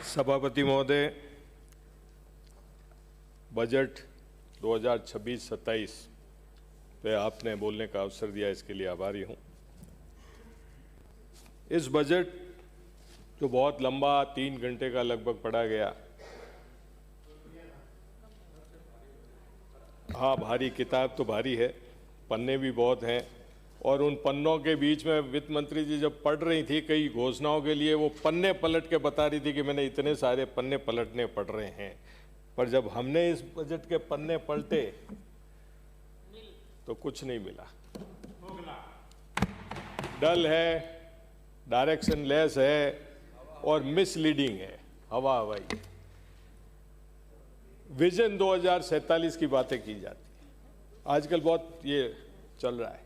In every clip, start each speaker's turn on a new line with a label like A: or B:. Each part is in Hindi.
A: सभापति महोदय, बजट 2026-27 पे आपने बोलने का अवसर दिया, इसके लिए आभारी हूं। इस बजट जो बहुत लंबा 3 घंटे का लगभग पढ़ा गया, हाँ भारी किताब तो भारी है, पन्ने भी बहुत हैं, और उन पन्नों के बीच में वित्त मंत्री जी जब पढ़ रही थी कई घोषणाओं के लिए, वो पन्ने पलट के बता रही थी कि मैंने इतने सारे पन्ने पलटने पड़ रहे हैं। पर जब हमने इस बजट के पन्ने पलटे तो कुछ नहीं मिला। डल है, डायरेक्शन लेस है और मिसलीडिंग है, हवा हवाई। विजन 2047 की बातें की जाती है, आजकल बहुत ये चल रहा है।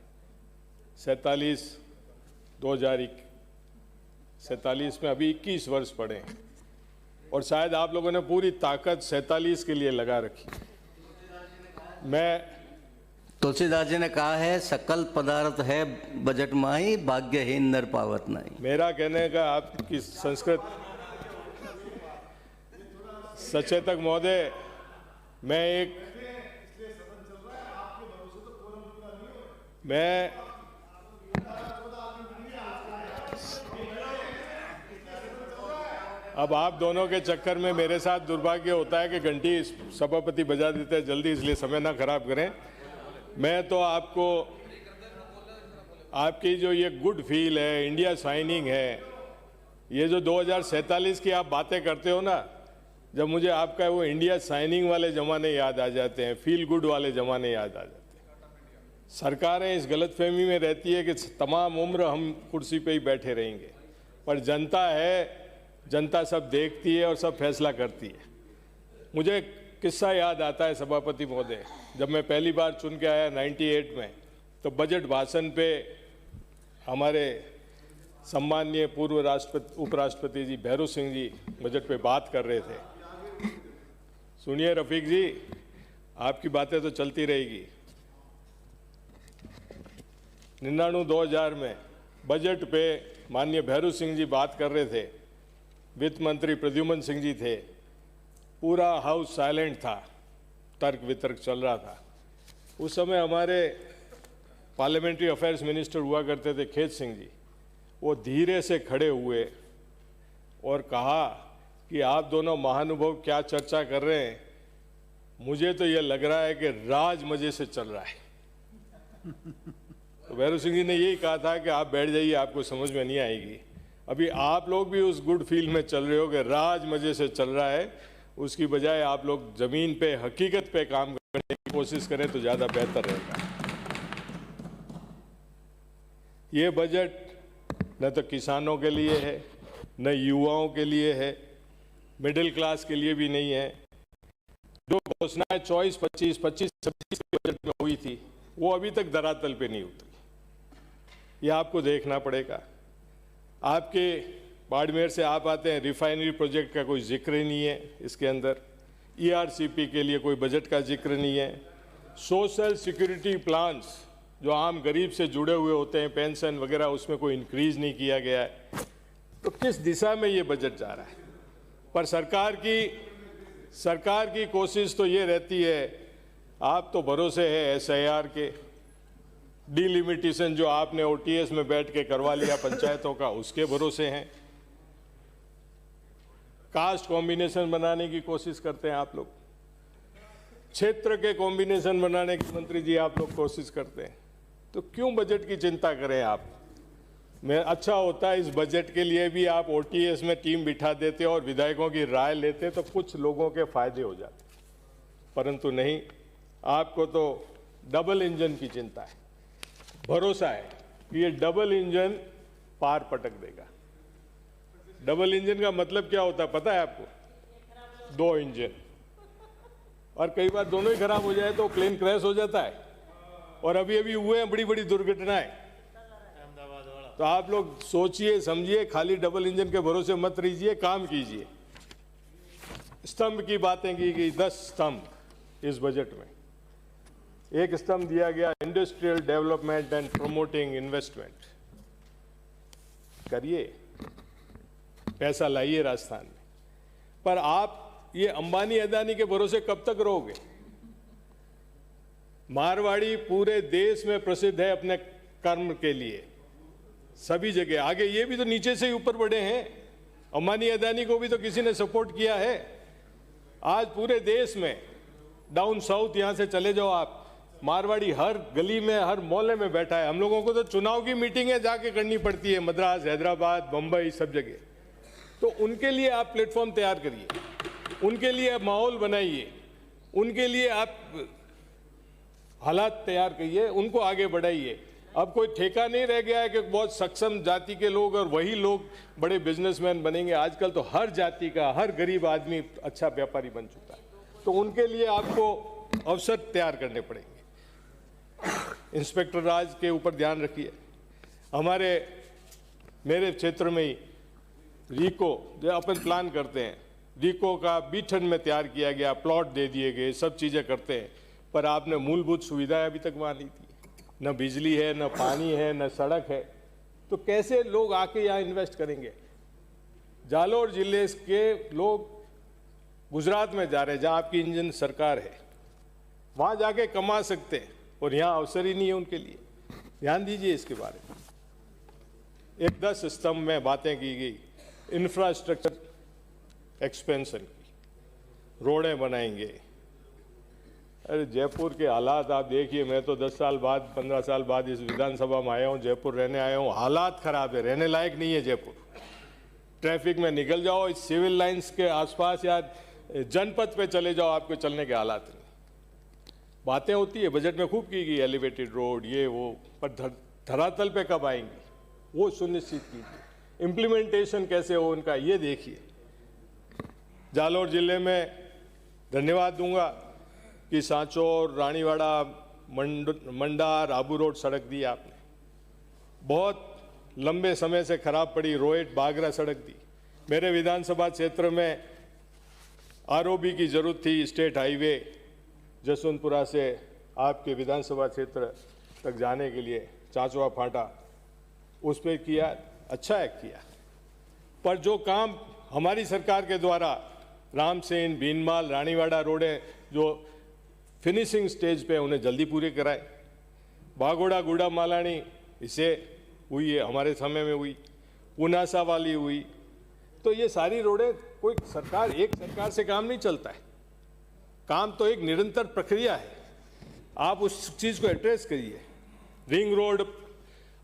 A: 47 में अभी 21 वर्ष पड़े हैं और शायद आप लोगों ने पूरी ताकत 47 के लिए लगा रखी। मैं
B: तुलसीदास जी ने कहा है, सकल पदार्थ है बजट माही, भाग्यहीन नर पावत नहीं।
A: मेरा कहने का आपकी संस्कृत सचेतक महोदय, अब आप दोनों के चक्कर में मेरे साथ दुर्भाग्य होता है कि घंटी सभापति बजा देते हैं जल्दी, इसलिए समय ना खराब करें। मैं तो आपको आपकी जो ये गुड फील है, इंडिया शाइनिंग है, ये जो 2047 की आप बातें करते हो ना, जब मुझे आपका वो इंडिया शाइनिंग वाले ज़माने याद आ जाते हैं, फील गुड वाले ज़माने याद आ जाते हैं। सरकारें इस गलतफहमी में रहती है कि तमाम उम्र हम कुर्सी पे ही बैठे रहेंगे, पर जनता है, जनता सब देखती है और सब फैसला करती है। मुझे एक किस्सा याद आता है सभापति महोदय, जब मैं पहली बार चुन के आया 98 में, तो बजट भाषण पे हमारे सम्माननीय पूर्व उपराष्ट्रपति जी भैरू सिंह जी बजट पे बात कर रहे थे। सुनिए रफीक जी, आपकी बातें तो चलती रहेगी। 99-2000 में बजट पे माननीय भैरू सिंह जी बात कर रहे थे, वित्त मंत्री प्रद्युमन सिंह जी थे, पूरा हाउस साइलेंट था, तर्क वितर्क चल रहा था। उस समय हमारे पार्लियामेंट्री अफेयर्स मिनिस्टर हुआ करते थे खेत सिंह जी, वो धीरे से खड़े हुए और कहा कि आप दोनों महानुभाव क्या चर्चा कर रहे हैं, मुझे तो ये लग रहा है कि राज मजे से चल रहा है। तो भैरू सिंह जी ने यही कहा था कि आप बैठ जाइए, आपको समझ में नहीं आएगी। अभी आप लोग भी उस गुड फील में चल रहे हो कि राज मजे से चल रहा है, उसकी बजाय आप लोग जमीन पे हकीकत पे काम करने की कोशिश करें तो ज़्यादा बेहतर रहेगा। ये बजट न तो किसानों के लिए है, न युवाओं के लिए है, मिडिल क्लास के लिए भी नहीं है। जो घोषणाएं 24-25 के बजट में हुई थी, वो अभी तक धरातल पे नहीं उतरी। ये आपको देखना पड़ेगा। आपके बाड़मेर से आप आते हैं, रिफाइनरी प्रोजेक्ट का कोई जिक्र ही नहीं है इसके अंदर। ईआरसीपी के लिए कोई बजट का जिक्र नहीं है। सोशल सिक्योरिटी प्लान्स जो आम गरीब से जुड़े हुए होते हैं, पेंशन वगैरह, उसमें कोई इंक्रीज नहीं किया गया है। तो किस दिशा में ये बजट जा रहा है? पर सरकार की कोशिश तो ये रहती है, आप तो भरोसे है SIR के, डिलिमिटेशन जो आपने OTS में बैठ के करवा लिया पंचायतों का, उसके भरोसे हैं। कास्ट कॉम्बिनेशन बनाने की कोशिश करते हैं आप लोग, क्षेत्र के कॉम्बिनेशन बनाने की मंत्री जी आप लोग कोशिश करते हैं। तो क्यों बजट की चिंता करें आप? मैं अच्छा होता है इस बजट के लिए भी आप OTS में टीम बिठा देते और विधायकों की राय लेते तो कुछ लोगों के फायदे हो जाते, परंतु नहीं, आपको तो डबल इंजन की चिंता है। भरोसा है कि ये डबल इंजन पार पटक देगा। डबल इंजन का मतलब क्या होता है पता है आपको? 2 इंजन, और कई बार दोनों ही खराब हो जाए तो प्लेन क्रैश हो जाता है, और अभी अभी हुए हैं बड़ी बड़ी दुर्घटनाएं। तो आप लोग सोचिए समझिए, खाली डबल इंजन के भरोसे मत रहिए, काम कीजिए। स्तंभ की बातें की गई, 10 स्तंभ इस बजट में। एक स्तंभ दिया गया industrial development and promoting investment. करिए, पैसा लाइए राजस्थान में। पर आप ये अंबानी अदानी के भरोसे कब तक रहोगे? मारवाड़ी पूरे देश में प्रसिद्ध है अपने कर्म के लिए, सभी जगह। आगे ये भी तो नीचे से ही ऊपर बढ़े हैं। अंबानी अदानी को भी तो किसी ने सपोर्ट किया है। आज पूरे देश में, डाउन साउथ यहां से चले जाओ आप, मारवाड़ी हर गली में, हर मोहल्ले में बैठा है। हम लोगों को तो चुनाव की मीटिंगें जाके करनी पड़ती है, मद्रास, हैदराबाद, बम्बई, सब जगह। तो उनके लिए आप प्लेटफॉर्म तैयार करिए, उनके लिए आप माहौल बनाइए, उनके लिए आप हालात तैयार करिए, उनको आगे बढ़ाइए। अब कोई ठेका नहीं रह गया है कि बहुत सक्षम जाति के लोग और वही लोग बड़े बिजनेसमैन बनेंगे। आजकल तो हर जाति का, हर गरीब आदमी अच्छा व्यापारी बन चुका है। तो उनके लिए आपको अवसर तैयार करने पड़ेंगे। इंस्पेक्टर राज के ऊपर ध्यान रखिए। मेरे क्षेत्र में ही रीको जो अपन प्लान करते हैं, रीको का बीठन में तैयार किया गया, प्लॉट दे दिए गए, सब चीज़ें करते हैं, पर आपने मूलभूत सुविधाएं अभी तक वहाँ नहीं दी। न बिजली है, न पानी है, न सड़क है। तो कैसे लोग आके यहाँ इन्वेस्ट करेंगे? जालोर जिले के लोग गुजरात में जा रहे हैं, जहाँ आपकी इंजन सरकार है, वहाँ जाके कमा सकते हैं, और यहाँ अवसर ही नहीं है उनके लिए। ध्यान दीजिए इसके बारे में। एक 10 स्तंभ में बातें की गई, इंफ्रास्ट्रक्चर एक्सपेंशन की, रोडें बनाएंगे। अरे जयपुर के हालात आप देखिए। मैं तो 10 साल बाद, 15 साल बाद इस विधानसभा में आया हूँ, जयपुर रहने आया हूँ। हालात खराब है, रहने लायक नहीं है जयपुर। ट्रैफिक में निकल जाओ, इस सिविल लाइंस के आसपास या जनपथ पे चले जाओ, आपको चलने के हालात नहीं। बातें होती है, बजट में खूब की गई, एलिवेटेड रोड, ये वो, पर धरातल पे कब आएंगी वो सुनिश्चित कीजिए। इम्प्लीमेंटेशन कैसे हो उनका ये देखिए। जालोर जिले में धन्यवाद दूंगा कि सांचौर, रानीवाड़ा, मंडा, राबू रोड सड़क दी आपने। बहुत लंबे समय से खराब पड़ी रोहित बागरा सड़क दी। मेरे विधानसभा क्षेत्र में आरओबी की जरूरत थी, स्टेट हाईवे जसवंतपुरा से आपके विधानसभा क्षेत्र तक जाने के लिए, चाचवा फाटा, उस पर किया, अच्छा है किया। पर जो काम हमारी सरकार के द्वारा रामसेन, भीनमाल, रानीवाड़ा रोडें जो फिनिशिंग स्टेज पे, उन्हें जल्दी पूरे कराए। बागोड़ा, गुड़ा, मालानी इसे हुई है, हमारे समय में हुई, पुनासा वाली हुई। तो ये सारी रोडें, कोई सरकार, एक सरकार से काम नहीं चलता है, काम तो एक निरंतर प्रक्रिया है। आप उस चीज़ को एड्रेस करिए। रिंग रोड,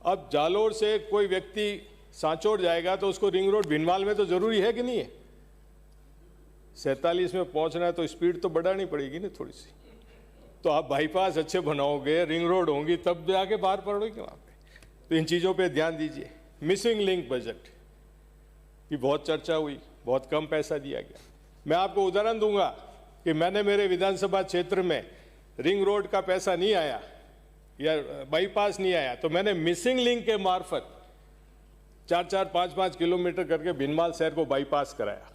A: अब जालोर से कोई व्यक्ति सांचौर जाएगा तो उसको रिंग रोड भीनमाल में तो जरूरी है कि नहीं है? 47 में पहुंचना है तो स्पीड तो बढ़ानी पड़ेगी ना थोड़ी सी। तो आप बाईपास अच्छे बनाओगे, रिंग रोड होंगी, तब जाके बाहर पड़ोगे वहाँ पे। तो इन चीज़ों पे ध्यान दीजिए। मिसिंग लिंक बजट की बहुत चर्चा हुई, बहुत कम पैसा दिया गया। मैं आपको उदाहरण दूंगा कि मैंने मेरे विधानसभा क्षेत्र में रिंग रोड का पैसा नहीं आया या बाईपास नहीं आया, तो मैंने मिसिंग लिंक के मार्फत 4-4, 5-5 किलोमीटर करके भीनमाल शहर को बाईपास कराया।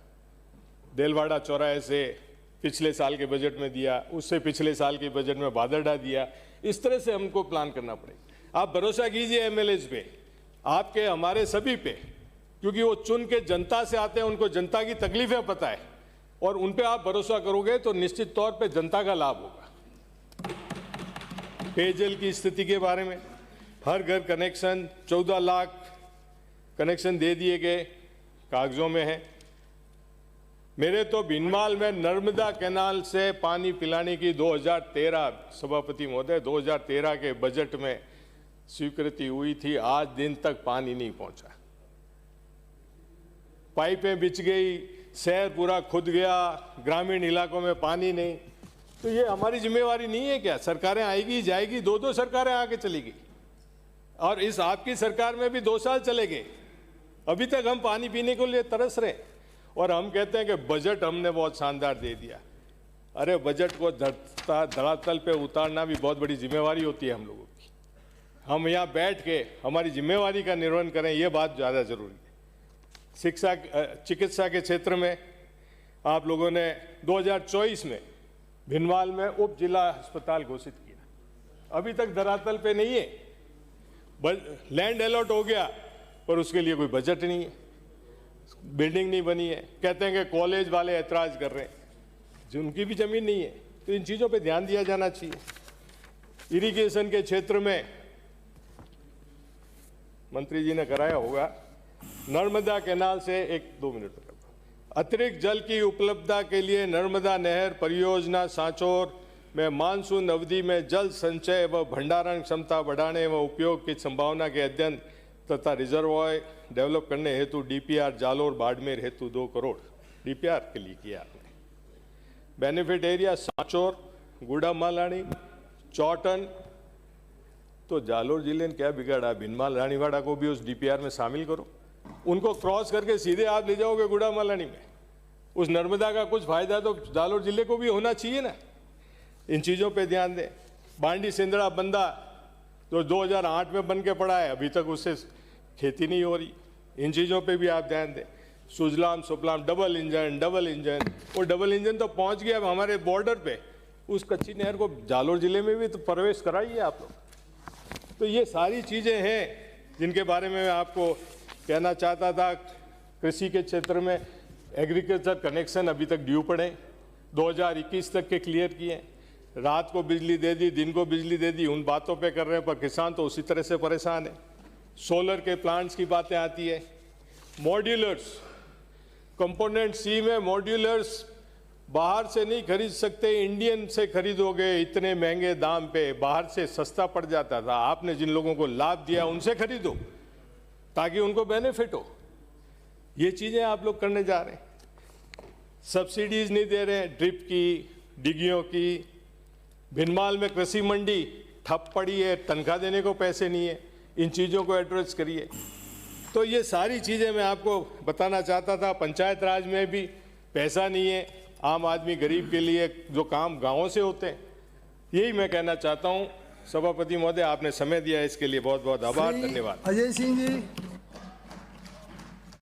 A: देलवाड़ा चौराहे से पिछले साल के बजट में दिया, उससे पिछले साल के बजट में बादरडा दिया। इस तरह से हमको प्लान करना पड़ेगा। आप भरोसा कीजिए एमएलएज पे, आपके, हमारे सभी पे, क्योंकि वो चुन के जनता से आते हैं, उनको जनता की तकलीफें पता है, और उन पे आप भरोसा करोगे तो निश्चित तौर पे जनता का लाभ होगा। पेयजल की स्थिति के बारे में, हर घर कनेक्शन, 14 लाख कनेक्शन दे दिए गए, कागजों में है। मेरे तो भीनमाल में नर्मदा कैनाल से पानी पिलाने की 2013 सभापति महोदय 2013 के बजट में स्वीकृति हुई थी। आज दिन तक पानी नहीं पहुंचा, पाइपें बिछ गई, शहर पूरा खुद गया, ग्रामीण इलाकों में पानी नहीं। तो ये हमारी जिम्मेवारी नहीं है क्या? सरकारें आएगी जाएगी, 2 सरकारें आके चली गई, और इस आपकी सरकार में भी 2 साल चले गए, अभी तक हम पानी पीने के लिए तरस रहे, और हम कहते हैं कि बजट हमने बहुत शानदार दे दिया। अरे बजट को धरातल पे उतारना भी बहुत बड़ी जिम्मेवारी होती है हम लोगों की। हम यहाँ बैठ के हमारी जिम्मेवारी का निर्वहन करें, ये बात ज़्यादा जरूरी है। शिक्षा, चिकित्सा के क्षेत्र में आप लोगों ने 2024 में भीनमाल में उप जिला अस्पताल घोषित किया, अभी तक धरातल पे नहीं है। लैंड अलॉट हो गया पर उसके लिए कोई बजट नहीं है। बिल्डिंग नहीं बनी है, कहते हैं कि कॉलेज वाले ऐतराज कर रहे हैं, जिनकी भी जमीन नहीं है। तो इन चीज़ों पे ध्यान दिया जाना चाहिए। इरिगेशन के क्षेत्र में मंत्री जी ने कराया होगा, नर्मदा कैनाल से 1-2 मिनट में अतिरिक्त जल की उपलब्धता के लिए नर्मदा नहर परियोजना सांचौर में मानसून अवधि में जल संचय व भंडारण क्षमता बढ़ाने व उपयोग की संभावना के अध्ययन तथा रिजर्वॉयर डेवलप करने हेतु डीपीआर जालोर बाड़मेर हेतु 2 करोड़ डीपीआर के लिए किया आपने। बेनिफिट एरिया सांचौर, गुड़ामालानी, चौटन, तो जालोर जिले ने क्या बिगाड़ा? भिनमाल रानीवाड़ा को भी उस डीपीआर में शामिल करो, उनको क्रॉस करके सीधे आप ले जाओगे गुड़ामालानी में। उस नर्मदा का कुछ फायदा तो जालोर जिले को भी होना चाहिए ना। इन चीज़ों पे ध्यान दें। बांडी सिंदड़ा बंदा जो 2008 में बन के पड़ा है, अभी तक उससे खेती नहीं हो रही। इन चीज़ों पे भी आप ध्यान दें। सुजलाम सुफलाम डबल इंजन, वो डबल इंजन तो पहुंच गया अब हमारे बॉर्डर पे। उस कच्ची नहर को जालोर जिले में भी तो प्रवेश कराइए आप लोग। तो ये सारी चीज़ें हैं जिनके बारे में मैं आपको कहना चाहता था। कृषि के क्षेत्र में एग्रीकल्चर कनेक्शन अभी तक ड्यू पड़े, 2021 तक के क्लियर किए। रात को बिजली दे दी, दिन को बिजली दे दी, उन बातों पे कर रहे हैं, पर किसान तो उसी तरह से परेशान है। सोलर के प्लांट्स की बातें आती है। मॉड्यूलर्स, कंपोनेंट सी में मॉड्यूलर्स बाहर से नहीं खरीद सकते, इंडियन से खरीदोगे इतने महंगे दाम पे, बाहर से सस्ता पड़ जाता था। आपने जिन लोगों को लाभ दिया उनसे खरीदो ताकि उनको बेनिफिट हो। ये चीज़ें आप लोग करने जा रहे हैं। सब्सिडीज नहीं दे रहे हैं, ड्रिप की, डिगियों की। भिनमाल में कृषि मंडी ठप पड़ी है, तनख्वाह देने को पैसे नहीं है। इन चीज़ों को एड्रेस करिए। तो ये सारी चीज़ें मैं आपको बताना चाहता था। पंचायत राज में भी पैसा नहीं है आम आदमी गरीब के लिए, जो काम गाँवों से होते हैं। यही मैं कहना चाहता हूँ। सभापति महोदय, आपने समय दिया, इसके लिए बहुत बहुत आभार, धन्यवाद।
C: अजय सिंह जी।